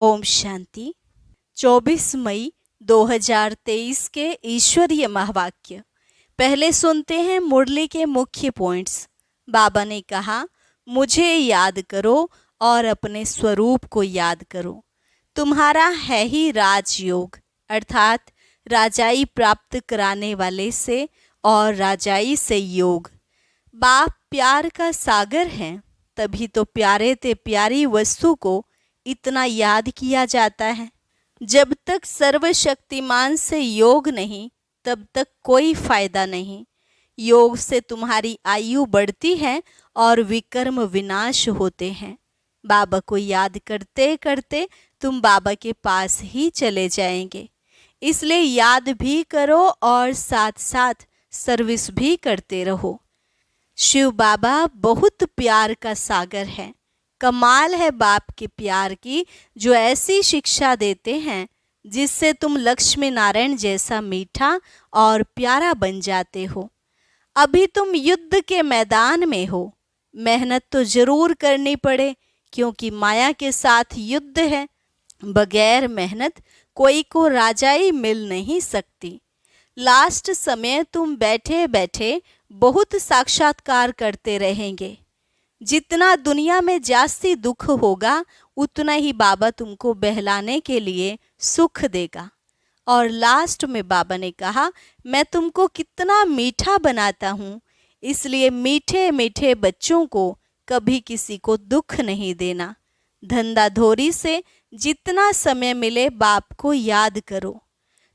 ओम शांति। 24 मई 2023 के ईश्वरीय महावाक्य। पहले सुनते हैं मुरली के मुख्य पॉइंट्स। बाबा ने कहा, मुझे याद करो और अपने स्वरूप को याद करो। तुम्हारा है ही राजयोग, अर्थात राजाई प्राप्त कराने वाले से और राजाई से योग। बाप प्यार का सागर है, तभी तो प्यारे ते प्यारी वस्तु को इतना याद किया जाता है। जब तक सर्वशक्तिमान से योग नहीं, तब तक कोई फायदा नहीं। योग से तुम्हारी आयु बढ़ती है और विकर्म विनाश होते हैं। बाबा को याद करते करते तुम बाबा के पास ही चले जाएंगे। इसलिए याद भी करो और साथ साथ सर्विस भी करते रहो। शिव बाबा बहुत प्यार का सागर है। कमाल है बाप के प्यार की, जो ऐसी शिक्षा देते हैं जिससे तुम लक्ष्मी नारायण जैसा मीठा और प्यारा बन जाते हो। अभी तुम युद्ध के मैदान में हो। मेहनत तो जरूर करनी पड़े, क्योंकि माया के साथ युद्ध है। बगैर मेहनत कोई को राजाई मिल नहीं सकती। लास्ट समय तुम बैठे बैठे बहुत साक्षात्कार करते रहेंगे। जितना दुनिया में जास्ती दुख होगा, उतना ही बाबा तुमको बहलाने के लिए सुख देगा। और लास्ट में बाबा ने कहा, मैं तुमको कितना मीठा बनाता हूँ, इसलिए मीठे मीठे बच्चों को कभी किसी को दुख नहीं देना। धंधाधोरी से जितना समय मिले बाप को याद करो।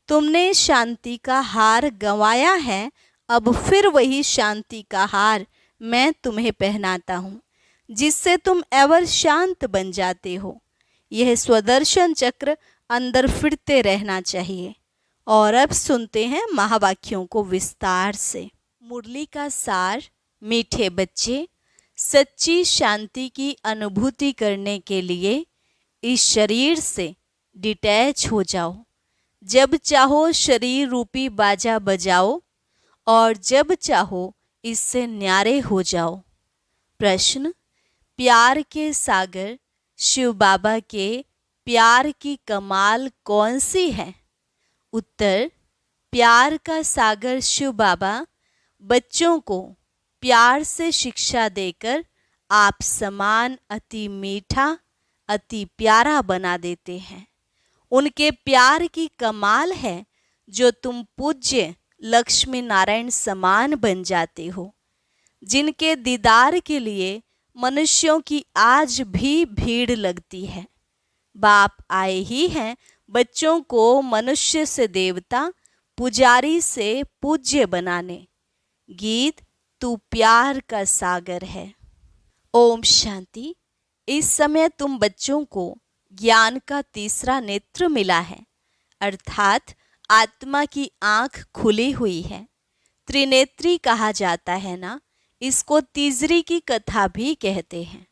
तुमने शांति का हार गंवाया है, अब फिर वही शांति का हार मैं तुम्हें पहनाता हूँ, जिससे तुम एवर शांत बन जाते हो। यह स्वदर्शन चक्र अंदर फिरते रहना चाहिए। और अब सुनते हैं महावाक्यों को विस्तार से। मुरली का सार। मीठे बच्चे, सच्ची शांति की अनुभूति करने के लिए इस शरीर से डिटैच हो जाओ। जब चाहो शरीर रूपी बाजा बजाओ और जब चाहो इससे न्यारे हो जाओ। प्रश्न, प्यार के सागर शिव बाबा के प्यार की कमाल कौन सी है? उत्तर, प्यार का सागर शिव बाबा बच्चों को प्यार से शिक्षा देकर आप समान अति मीठा, अति प्यारा बना देते हैं। उनके प्यार की कमाल है जो तुम पूज्य लक्ष्मी नारायण समान बन जाते हो, जिनके दीदार के लिए मनुष्यों की आज भी भीड़ लगती है। बाप आए ही हैं बच्चों को मनुष्य से देवता, पुजारी से पूज्य बनाने। गीत, तू प्यार का सागर है। ओम शांति। इस समय तुम बच्चों को ज्ञान का तीसरा नेत्र मिला है, अर्थात आत्मा की आंख खुली हुई है। त्रिनेत्री कहा जाता है ना, इसको तीसरी की कथा भी कहते हैं।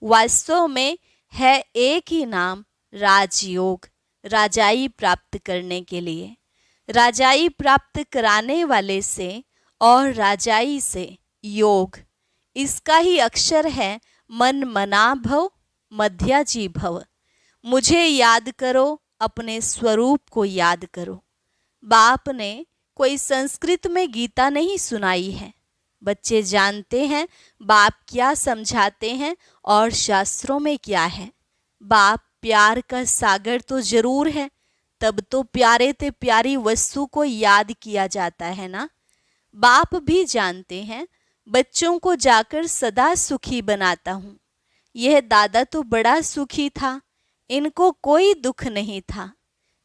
वास्तव में है एक ही नाम, राजयोग, राजाई प्राप्त करने के लिए। राजाई प्राप्त कराने वाले से और राजाई से योग, इसका ही अक्षर है मन मना भव, मध्याजी भव। मुझे याद करो, अपने स्वरूप को याद करो। बाप ने कोई संस्कृत में गीता नहीं सुनाई है। बच्चे जानते हैं बाप क्या समझाते हैं और शास्त्रों में क्या है। बाप प्यार का सागर तो जरूर है, तब तो प्यारे ते प्यारी वस्तु को याद किया जाता है ना। बाप भी जानते हैं बच्चों को जाकर सदा सुखी बनाता हूँ। यह दादा तो बड़ा सुखी था, इनको कोई दुख नहीं था,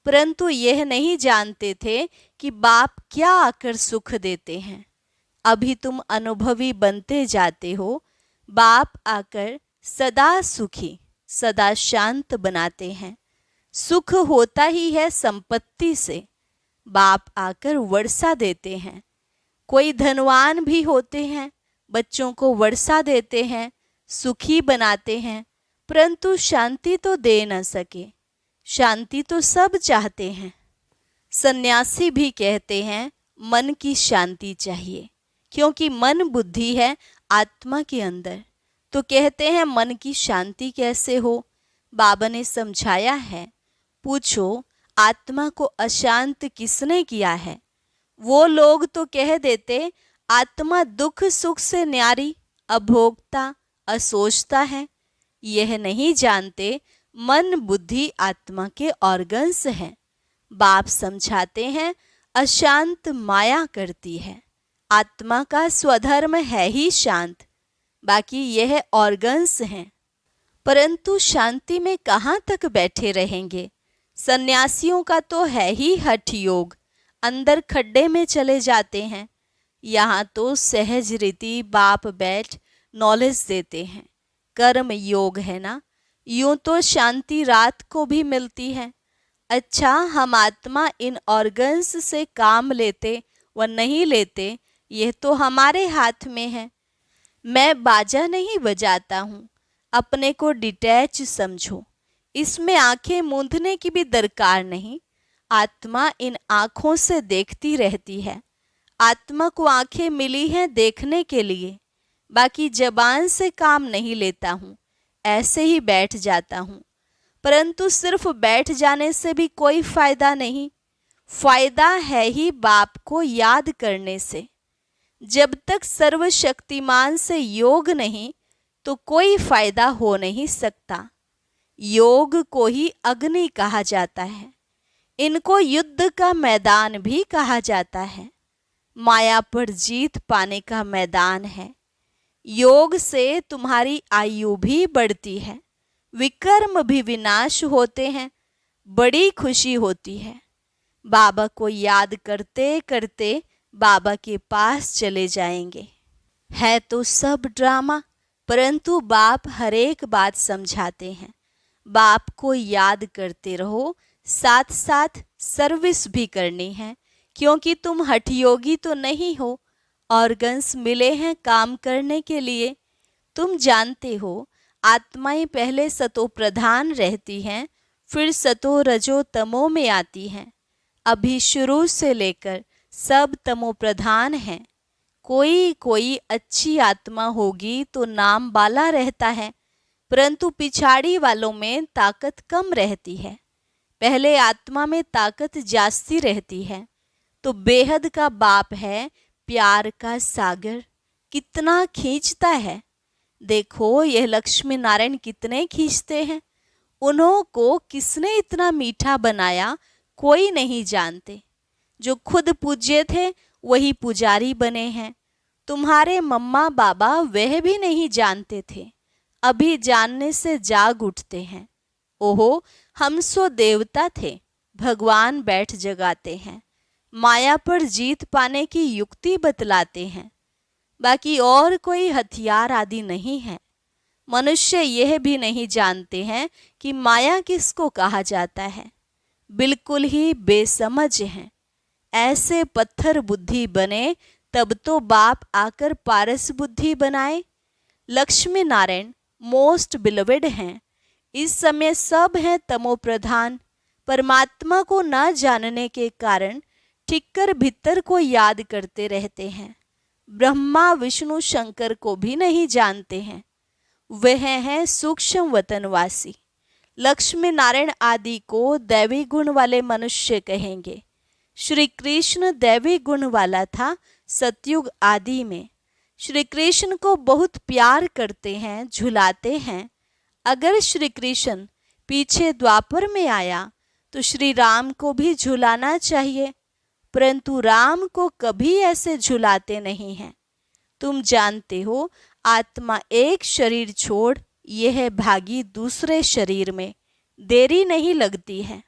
परंतु यह नहीं जानते थे कि बाप क्या आकर सुख देते हैं। अभी तुम अनुभवी बनते जाते हो। बाप आकर सदा सुखी, सदा शांत बनाते हैं। सुख होता ही है संपत्ति से। बाप आकर वर्षा देते हैं। कोई धनवान भी होते हैं, बच्चों को वर्षा देते हैं, सुखी बनाते हैं, परंतु शांति तो दे न सके। शांति तो सब चाहते हैं। सन्यासी भी कहते हैं मन की शांति चाहिए, क्योंकि मन बुद्धि है आत्मा के अंदर। तो कहते हैं मन की शांति कैसे हो? बाबा ने समझाया है, पूछो आत्मा को अशांत किसने किया है। वो लोग तो कह देते आत्मा दुख सुख से न्यारी, अभोक्ता, असोचता है। यह नहीं जानते मन बुद्धि आत्मा के ऑर्गन्स हैं। बाप समझाते हैं अशांत माया करती है, आत्मा का स्वधर्म है ही शांत, बाकी यह ऑर्गन्स हैं। परंतु शांति में कहाँ तक बैठे रहेंगे। सन्यासियों का तो है ही हठ योग, अंदर खड्डे में चले जाते हैं। यहाँ तो सहज रीति बाप बैठ नॉलेज देते हैं, कर्म योग है ना। यूं तो शांति रात को भी मिलती है। अच्छा, हम आत्मा इन ऑर्गन्स से काम लेते व नहीं लेते, यह तो हमारे हाथ में है। मैं बाजा नहीं बजाता हूँ, अपने को डिटैच समझो। इसमें आंखें मूंदने की भी दरकार नहीं। आत्मा इन आँखों से देखती रहती है। आत्मा को आंखें मिली हैं देखने के लिए, बाकी जबान से काम नहीं लेता हूँ, ऐसे ही बैठ जाता हूँ। परंतु सिर्फ बैठ जाने से भी कोई फायदा नहीं। फायदा है ही बाप को याद करने से। जब तक सर्वशक्तिमान से योग नहीं तो कोई फायदा हो नहीं सकता। योग को ही अग्नि कहा जाता है। इनको युद्ध का मैदान भी कहा जाता है। माया पर जीत पाने का मैदान है। योग से तुम्हारी आयु भी बढ़ती है, विकर्म भी विनाश होते हैं, बड़ी खुशी होती है। बाबा को याद करते करते बाबा के पास चले जाएंगे। है तो सब ड्रामा, परंतु बाप हर एक बात समझाते हैं। बाप को याद करते रहो, साथ साथ सर्विस भी करनी है, क्योंकि तुम हठयोगी तो नहीं हो। ऑर्गन्स मिले हैं काम करने के लिए। तुम जानते हो आत्माएं पहले सतो प्रधान रहती हैं, फिर सतो रजो तमो में आती हैं। अभी शुरू से लेकर सब तमो प्रधान हैं। कोई कोई अच्छी आत्मा होगी तो नाम बाला रहता है, परंतु पिछाड़ी वालों में ताकत कम रहती है। पहले आत्मा में ताकत जास्ती रहती है। तो बेहद का बाप है, प्यार का सागर, कितना खींचता है। देखो यह लक्ष्मी नारायण कितने खींचते हैं। उन्हों को किसने इतना मीठा बनाया कोई नहीं जानते। जो खुद पूज्य थे वही पुजारी बने हैं। तुम्हारे मम्मा बाबा वह भी नहीं जानते थे, अभी जानने से जाग उठते हैं। ओहो, हम सो देवता थे, भगवान बैठ जगाते हैं। माया पर जीत पाने की युक्ति बतलाते हैं, बाकी और कोई हथियार आदि नहीं है। मनुष्य यह भी नहीं जानते हैं कि माया किसको कहा जाता है, बिल्कुल ही बेसमझ हैं। ऐसे पत्थर बुद्धि बने तब तो बाप आकर पारस बुद्धि बनाए। लक्ष्मी नारायण मोस्ट बिलवेड हैं। इस समय सब हैं तमो प्रधान। परमात्मा को न जानने के कारण ठिक्कर भीतर को याद करते रहते हैं। ब्रह्मा विष्णु शंकर को भी नहीं जानते हैं। वह हैं सूक्ष्म वतनवासी। लक्ष्मी नारायण आदि को दैवी गुण वाले मनुष्य कहेंगे। श्री कृष्ण दैवी गुण वाला था सतयुग आदि में। श्री कृष्ण को बहुत प्यार करते हैं, झुलाते हैं। अगर श्री कृष्ण पीछे द्वापर में आया तो श्री राम को भी झुलाना चाहिए, परंतु राम को कभी ऐसे झुलाते नहीं हैं। तुम जानते हो आत्मा एक शरीर छोड़ यह भागी दूसरे शरीर में, देरी नहीं लगती है।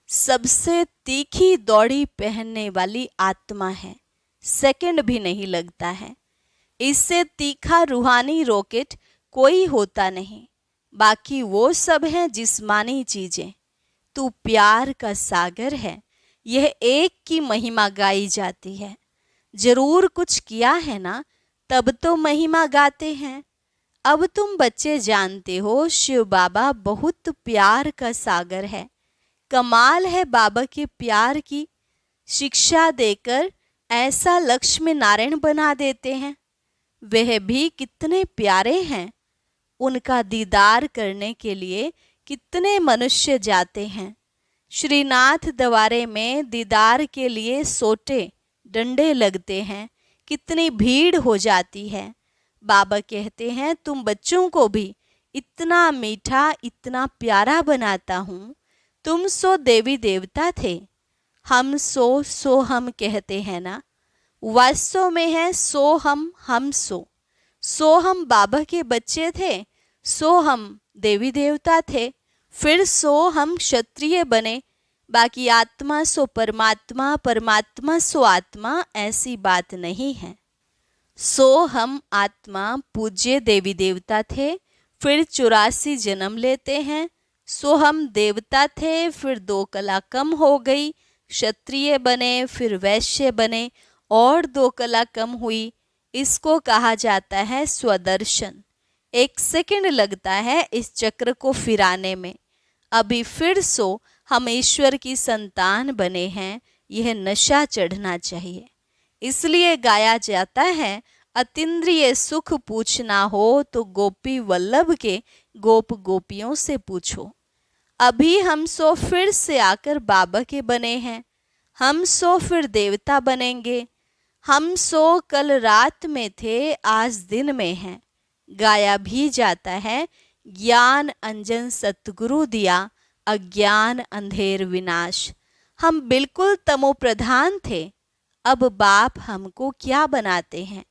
सबसे तीखी दौड़ी पहनने वाली आत्मा है, सेकंड भी नहीं लगता है। इससे तीखा रूहानी रॉकेट कोई होता नहीं। बाकी वो सब हैं जिस्मानी चीजें। तू प्यार का सागर है, यह एक की महिमा गाई जाती है। जरूर कुछ किया है ना, तब तो महिमा गाते हैं। अब तुम बच्चे जानते हो शिव बाबा बहुत प्यार का सागर है। कमाल है बाबा के प्यार की। शिक्षा देकर ऐसा लक्ष्मी नारायण बना देते हैं। वह भी कितने प्यारे हैं। उनका दीदार करने के लिए कितने मनुष्य जाते हैं। श्रीनाथ द्वारे में दीदार के लिए सोटे डंडे लगते हैं, कितनी भीड़ हो जाती है। बाबा कहते हैं तुम बच्चों को भी इतना मीठा, इतना प्यारा बनाता हूँ। तुम सो देवी देवता थे, हम सो हम कहते हैं ना। वास्तव में है सो हम सो हम बाबा के बच्चे थे, सो हम देवी देवता थे, फिर सो हम क्षत्रिय बने। बाकी आत्मा सो परमात्मा, परमात्मा सो आत्मा, ऐसी बात नहीं है। सो हम आत्मा पूज्य देवी देवता थे, फिर 84 जन्म लेते हैं। सो हम देवता थे, फिर 2 कला कम हो गई, क्षत्रिय बने, फिर वैश्य बने, और 2 कला कम हुई। इसको कहा जाता है स्वदर्शन। 1 सेकंड लगता है इस चक्र को फिराने में। अभी फिर सो हम ईश्वर की संतान बने हैं, यह नशा चढ़ना चाहिए। इसलिए गाया जाता है, अतीन्द्रिय सुख पूछना हो तो गोपी वल्लभ के गोप गोपियों से पूछो। अभी हम सो फिर से आकर बाबा के बने हैं, हम सो फिर देवता बनेंगे। हम सो कल रात में थे, आज दिन में हैं। गाया भी जाता है, ज्ञान अंजन सतगुरु दिया, अज्ञान अंधेर विनाश। हम बिल्कुल तमो प्रधान थे, अब बाप हमको क्या बनाते हैं।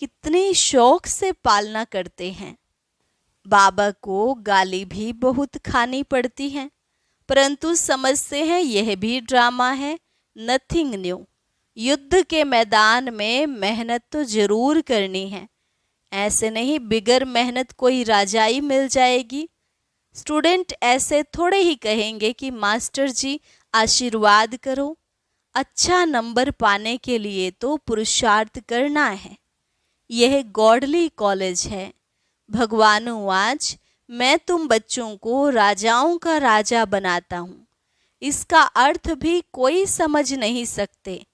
कितनी शौक से पालना करते हैं। बाबा को गाली भी बहुत खानी पड़ती है, परंतु समझते हैं यह भी ड्रामा है, नथिंग न्यू। युद्ध के मैदान में मेहनत तो जरूर करनी है, ऐसे नहीं बिगर मेहनत कोई राजाई मिल जाएगी। स्टूडेंट ऐसे थोड़े ही कहेंगे कि मास्टर जी आशीर्वाद करो। अच्छा नंबर पाने के लिए तो पुरुषार्थ करना है। यह गॉडली कॉलेज है। भगवानुवाच, मैं तुम बच्चों को राजाओं का राजा बनाता हूँ। इसका अर्थ भी कोई समझ नहीं सकते,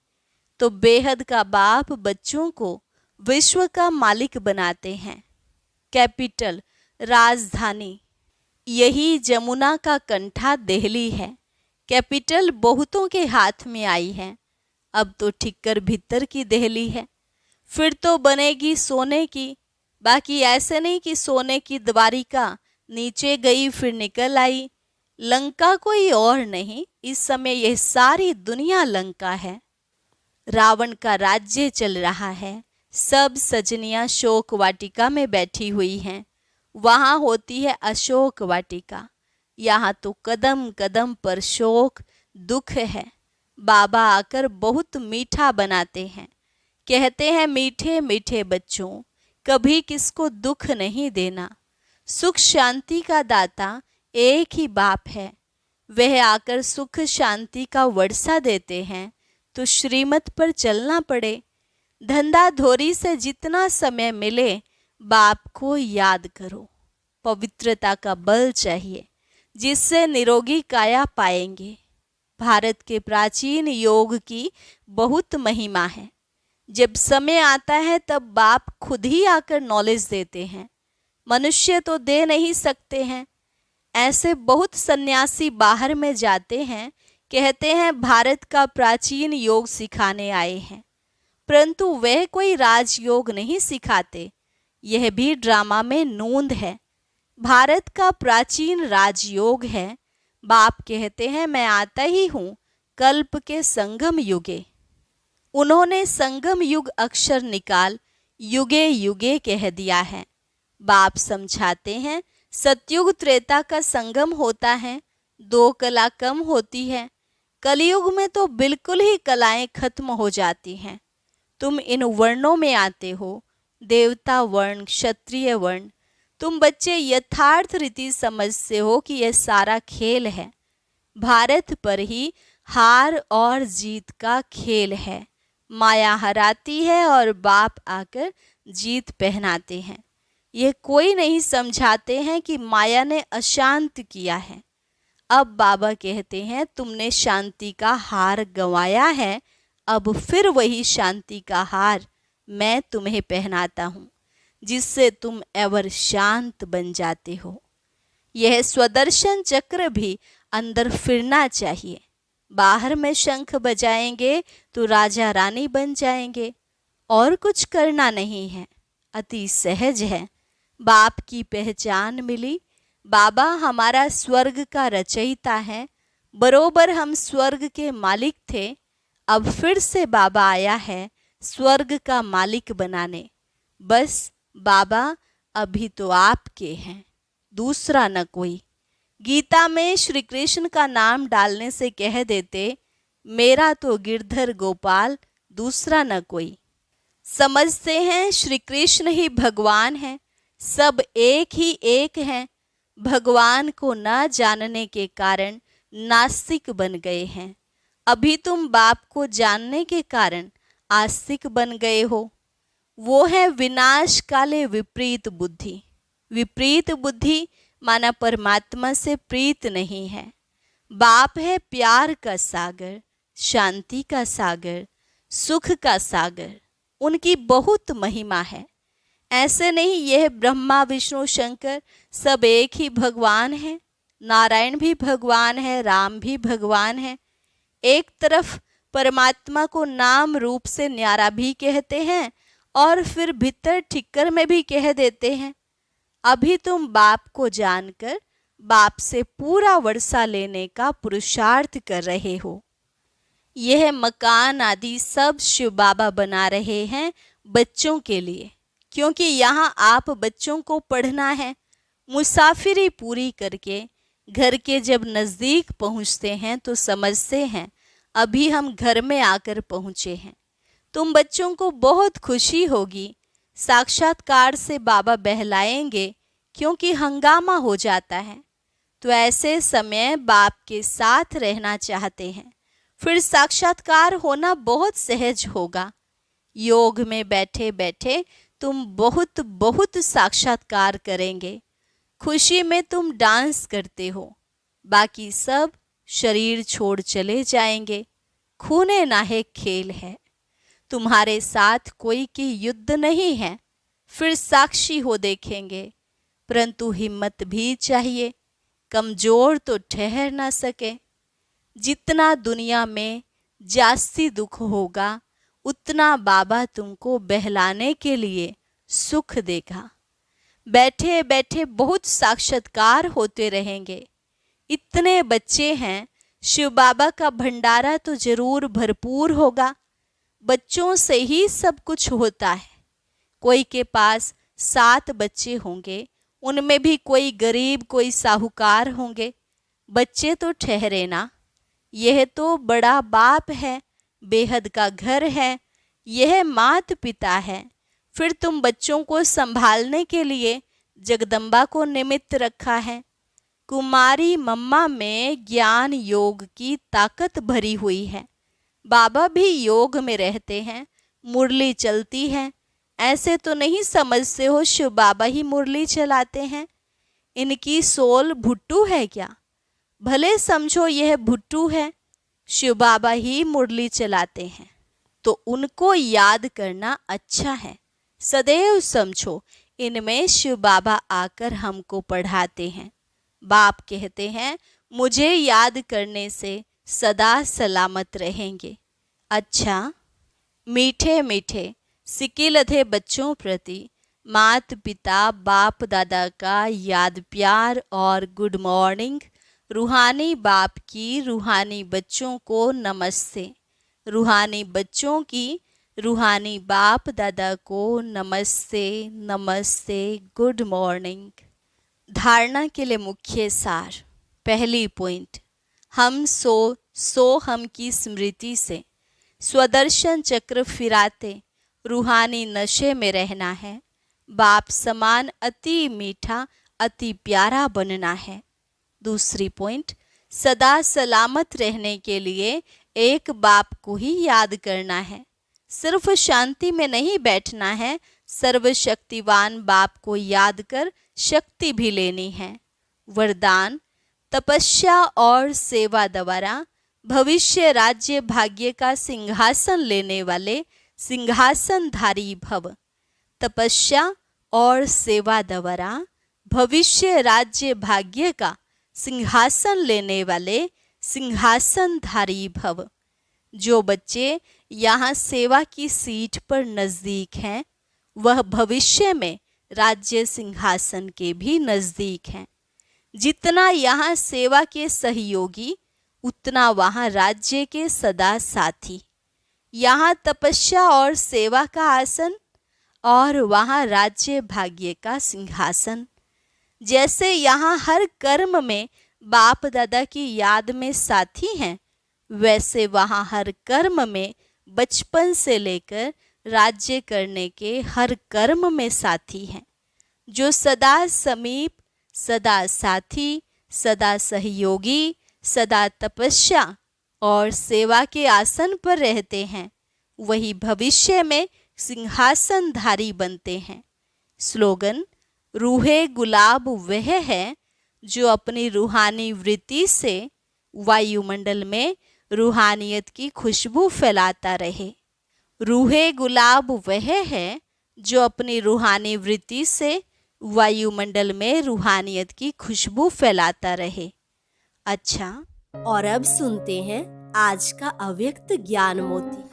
तो बेहद का बाप बच्चों को विश्व का मालिक बनाते हैं। कैपिटल, राजधानी, यही जमुना का कंठा दिल्ली है। कैपिटल बहुतों के हाथ में आई है, अब तो ठिक्कर भीतर की दिल्ली है, फिर तो बनेगी सोने की। बाकी ऐसे नहीं कि सोने की द्वारिका नीचे गई फिर निकल आई। लंका कोई और नहीं, इस समय यह सारी दुनिया लंका है। रावण का राज्य चल रहा है। सब सजनियां शोक वाटिका में बैठी हुई हैं। वहां होती है अशोक वाटिका। यहाँ तो कदम कदम पर शोक दुख है। बाबा आकर बहुत मीठा बनाते हैं। कहते हैं मीठे मीठे बच्चों, कभी किसको दुख नहीं देना। सुख शांति का दाता एक ही बाप है। वह आकर सुख शांति का वर्षा देते हैं, तो श्रीमत पर चलना पड़े। धंधा धोरी से जितना समय मिले बाप को याद करो। पवित्रता का बल चाहिए, जिससे निरोगी काया पाएंगे। भारत के प्राचीन योग की बहुत महिमा है। जब समय आता है तब बाप खुद ही आकर नॉलेज देते हैं, मनुष्य तो दे नहीं सकते हैं। ऐसे बहुत सन्यासी बाहर में जाते हैं, कहते हैं भारत का प्राचीन योग सिखाने आए हैं, परंतु वह कोई राजयोग नहीं सिखाते। यह भी ड्रामा में नूंद है। भारत का प्राचीन राजयोग है। बाप कहते हैं मैं आता ही हूँ कल्प के संगम युगे। उन्होंने संगम युग अक्षर निकाल युगे युगे कह दिया है। बाप समझाते हैं सतयुग त्रेता का संगम होता है, 2 कला कम होती है। कलयुग में तो बिल्कुल ही कलाएं खत्म हो जाती हैं। तुम इन वर्णों में आते हो, देवता वर्ण, क्षत्रिय वर्ण। तुम बच्चे यथार्थ रीति समझते हो कि यह सारा खेल है। भारत पर ही हार और जीत का खेल है। माया हराती है और बाप आकर जीत पहनाते हैं। यह कोई नहीं समझाते हैं कि माया ने अशांत किया है। अब बाबा कहते हैं तुमने शांति का हार गंवाया है, अब फिर वही शांति का हार मैं तुम्हें पहनाता हूँ, जिससे तुम एवर शांत बन जाते हो। यह स्वदर्शन चक्र भी अंदर फिरना चाहिए। बाहर में शंख बजाएंगे तो राजा रानी बन जाएंगे, और कुछ करना नहीं है। अति सहज है। बाप की पहचान मिली। बाबा हमारा स्वर्ग का रचयिता है। बरोबर हम स्वर्ग के मालिक थे, अब फिर से बाबा आया है स्वर्ग का मालिक बनाने। बस बाबा अभी तो आपके हैं, दूसरा न कोई। गीता में श्री कृष्ण का नाम डालने से कह देते, मेरा तो गिरधर गोपाल, दूसरा न कोई। समझते हैं श्री कृष्ण ही भगवान हैं, सब एक ही एक हैं। भगवान को न जानने के कारण नास्तिक बन गए हैं। अभी तुम बाप को जानने के कारण आस्तिक बन गए हो। वो है विनाश काले विपरीत बुद्धि। विपरीत बुद्धि माना परमात्मा से प्रीत नहीं है। बाप है प्यार का सागर, शांति का सागर, सुख का सागर। उनकी बहुत महिमा है। ऐसे नहीं यह ब्रह्मा विष्णु शंकर सब एक ही भगवान है। नारायण भी भगवान है, राम भी भगवान है। एक तरफ परमात्मा को नाम रूप से न्यारा भी कहते हैं और फिर भीतर ठिक्कर में भी कह देते हैं। अभी तुम बाप को जानकर बाप से पूरा वर्षा लेने का पुरुषार्थ कर रहे हो। यह मकान आदि सब शिव बाबा बना रहे हैं बच्चों के लिए, क्योंकि यहाँ आप बच्चों को पढ़ना है। मुसाफिरी पूरी करके घर के जब नज़दीक पहुँचते हैं तो समझते हैं अभी हम घर में आकर पहुँचे हैं। तुम बच्चों को बहुत खुशी होगी। साक्षात्कार से बाबा बहलाएंगे, क्योंकि हंगामा हो जाता है। तो ऐसे समय बाप के साथ रहना चाहते हैं, फिर साक्षात्कार होना बहुत सहज होगा। योग में बैठे बैठे तुम बहुत बहुत साक्षात्कार करेंगे। खुशी में तुम डांस करते हो, बाकी सब शरीर छोड़ चले जाएंगे। खूने नाहे खेल है। तुम्हारे साथ कोई की युद्ध नहीं है, फिर साक्षी हो देखेंगे। परंतु हिम्मत भी चाहिए, कमजोर तो ठहर ना सके। जितना दुनिया में जास्ती दुख होगा, उतना बाबा तुमको बहलाने के लिए सुख देगा। बैठे बैठे बहुत साक्षात्कार होते रहेंगे। इतने बच्चे हैं, शिव बाबा का भंडारा तो जरूर भरपूर होगा। बच्चों से ही सब कुछ होता है। कोई के पास 7 बच्चे होंगे, उनमें भी कोई गरीब कोई साहूकार होंगे। बच्चे तो ठहरे ना, यह तो बड़ा बाप है, बेहद का घर है, यह माता पिता है। फिर तुम बच्चों को संभालने के लिए जगदम्बा को निमित्त रखा है। कुमारी मम्मा में ज्ञान योग की ताकत भरी हुई है। बाबा भी योग में रहते हैं, मुरली चलती है। ऐसे तो नहीं समझते हो शिव बाबा ही मुरली चलाते हैं। इनकी सोल भुट्टू है क्या? भले समझो यह भुट्टू है, शिव बाबा ही मुरली चलाते हैं, तो उनको याद करना अच्छा है। सदैव समझो इनमें शिव बाबा आकर हमको पढ़ाते हैं। बाप कहते हैं मुझे याद करने से सदा सलामत रहेंगे। अच्छा, मीठे मीठे सिकिलधे बच्चों प्रति माता पिता बाप दादा का याद प्यार और गुड मॉर्निंग। रूहानी बाप की रूहानी बच्चों को नमस्ते। रूहानी बच्चों की रूहानी बाप दादा को नमस्ते नमस्ते, गुड मॉर्निंग। धारणा के लिए मुख्य सार। पहली पॉइंट, हम सो हम की स्मृति से स्वदर्शन चक्र फिराते रूहानी नशे में रहना है। बाप समान अति मीठा अति प्यारा बनना है। दूसरी पॉइंट, सदा सलामत रहने के लिए एक बाप को ही याद करना है। सिर्फ शांति में नहीं बैठना है, सर्वशक्तिवान बाप को याद कर शक्ति भी लेनी है। वरदान, तपस्या और सेवा द्वारा भविष्य राज्य भाग्य का सिंहासन लेने वाले सिंहासनधारी भव। तपस्या और सेवा द्वारा भविष्य राज्य भाग्य का सिंहासन लेने वाले सिंहासनधारी भव। जो बच्चे यहाँ सेवा की सीट पर नजदीक हैं, वह भविष्य में राज्य सिंहासन के भी नजदीक हैं। जितना यहाँ सेवा के सहयोगी, उतना वहाँ राज्य के सदा साथी। यहाँ तपस्या और सेवा का आसन, और वहाँ राज्य भाग्य का सिंहासन। जैसे यहाँ हर कर्म में बाप दादा की याद में साथी हैं, वैसे वहाँ हर कर्म में बचपन से लेकर राज्य करने के हर कर्म में साथी हैं, जो सदा समीप, सदा साथी, सदा सहयोगी, सदा तपस्या और सेवा के आसन पर रहते हैं। वही भविष्य में सिंहासनधारी बनते हैं। स्लोगन: रूहे गुलाब वह है जो अपनी रूहानी वृत्ति से वायुमंडल में रूहानियत की खुशबू फैलाता रहे। रूहे गुलाब वह है जो अपनी रूहानी वृत्ति से वायुमंडल में रूहानियत की खुशबू फैलाता रहे। अच्छा, और अब सुनते हैं आज का अव्यक्त ज्ञान मोती।